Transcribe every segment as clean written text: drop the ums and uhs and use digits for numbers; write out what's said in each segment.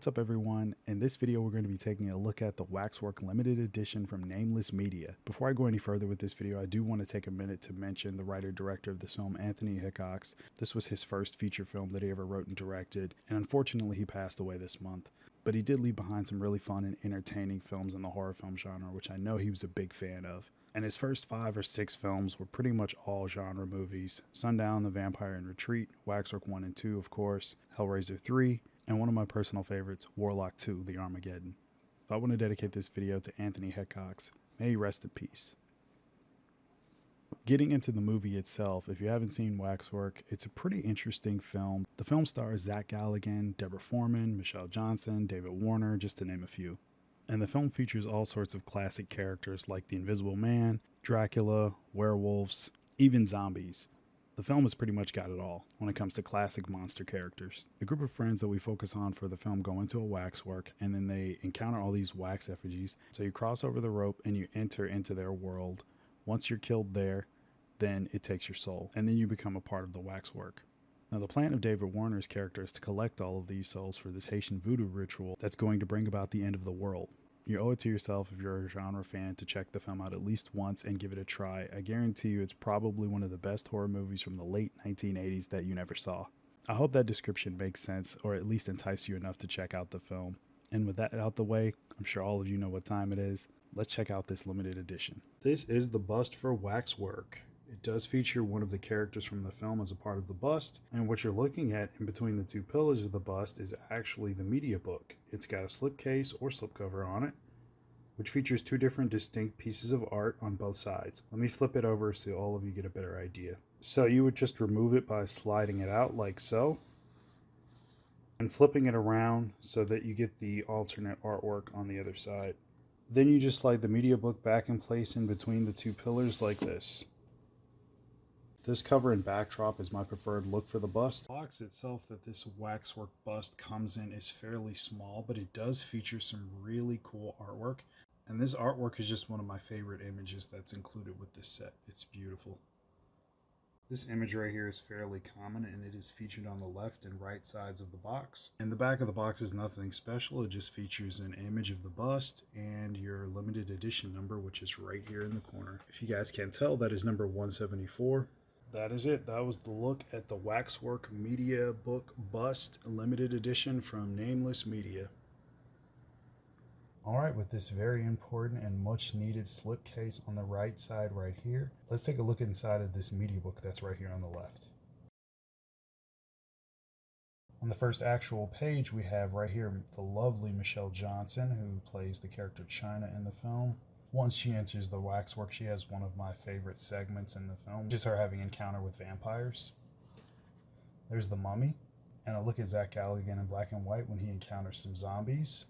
up everyone? In this video we're going to be taking a look at the Waxwork limited edition from Nameless Media. Before I go any further with this video, I do want to take a minute to mention the writer-director of this film, Anthony Hickox. This was his first feature film that he ever wrote and directed, and unfortunately he passed away this month. But he did leave behind some really fun and entertaining films in the horror film genre, which I know he was a big fan of. And his first 5 or 6 films were pretty much all genre movies. Sundown, The Vampire in Retreat, Waxwork 1 and 2 of course, Hellraiser 3, and one of my personal favorites, Warlock 2, The Armageddon. So I want to dedicate this video to Anthony Hickox. May he rest in peace. Getting into the movie itself, if you haven't seen Waxwork, it's a pretty interesting film. The film stars Zach Galligan, Deborah Foreman, Michelle Johnson, David Warner, just to name a few. And the film features all sorts of classic characters like the Invisible Man, Dracula, werewolves, even zombies. The film has pretty much got it all when it comes to classic monster characters. The group of friends that we focus on for the film go into a waxwork, and then they encounter all these wax effigies. So you cross over the rope and you enter into their world. Once you're killed there, then it takes your soul, and then you become a part of the waxwork. Now the plan of David Warner's character is to collect all of these souls for this Haitian voodoo ritual that's going to bring about the end of the world. You owe it to yourself, if you're a genre fan, to check the film out at least once and give it a try. I guarantee you it's probably one of the best horror movies from the late 1980s that you never saw. I hope that description makes sense, or at least entice you enough to check out the film. And with that out the way, I'm sure all of you know what time it is. Let's check out this limited edition. This is the bust for Waxwork. It does feature one of the characters from the film as a part of the bust, and what you're looking at in between the two pillars of the bust is actually the Mediabook. It's got a slipcase or slipcover on it, which features 2 different distinct pieces of art on both sides. Let me flip it over so all of you get a better idea. So you would just remove it by sliding it out like so, and flipping it around so that you get the alternate artwork on the other side. Then you just slide the Mediabook back in place in between the 2 pillars like this. This cover and backdrop is my preferred look for the bust. The box itself that this Waxwork bust comes in is fairly small, but it does feature some really cool artwork. And this artwork is just one of my favorite images that's included with this set. It's beautiful. This image right here is fairly common, and it is featured on the left and right sides of the box. And the back of the box is nothing special. It just features an image of the bust and your limited edition number, which is right here in the corner. If you guys can't tell, that is number 174. That is it. That was the look at the Waxwork Mediabook Bust Limited Edition from Nameless Media. Alright, with this very important and much needed slipcase on the right side right here, let's take a look inside of this Mediabook that's right here on the left. On the first actual page, we have right here the lovely Michelle Johnson, who plays the character China in the film. Once she enters the Waxwork, she has one of my favorite segments in the film, which is her having an encounter with vampires. There's the mummy, and a look at Zach Galligan in black and white when he encounters some zombies.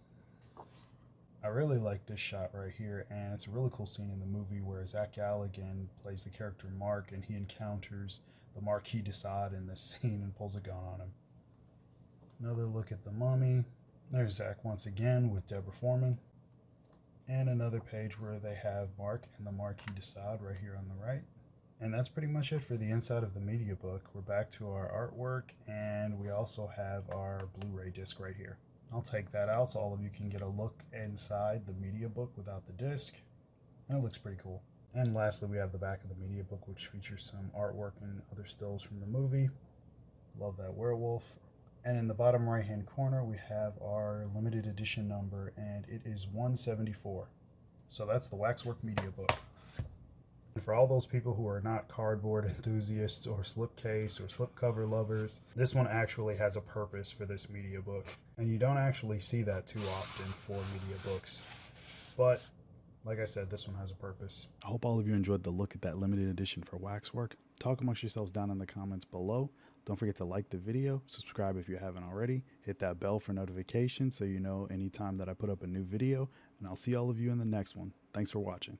I really like this shot right here, and it's a really cool scene in the movie where Zach Galligan plays the character Mark, and he encounters the Marquis de Sade in this scene and pulls a gun on him. Another look at the mummy. There's Zach once again with Deborah Foreman. And another page where they have Mark and the Marquis de Sade right here on the right. And that's pretty much it for the inside of the Mediabook. We're back to our artwork, and we also have our Blu-ray disc right here. I'll take that out so all of you can get a look inside the Mediabook without the disc. And it looks pretty cool. And lastly, we have the back of the Mediabook, which features some artwork and other stills from the movie. Love that werewolf. And in the bottom right hand corner we have our limited edition number, and it is 174. So that's the Waxwork Mediabook. And for all those people who are not cardboard enthusiasts or slipcase or slipcover lovers, this one actually has a purpose for this Mediabook. And you don't actually see that too often for Mediabooks. But like I said, this one has a purpose. I hope all of you enjoyed the look at that limited edition for Waxwork. Talk amongst yourselves down in the comments below. Don't forget to like the video, subscribe if you haven't already, hit that bell for notifications so you know anytime that I put up a new video, and I'll see all of you in the next one. Thanks for watching.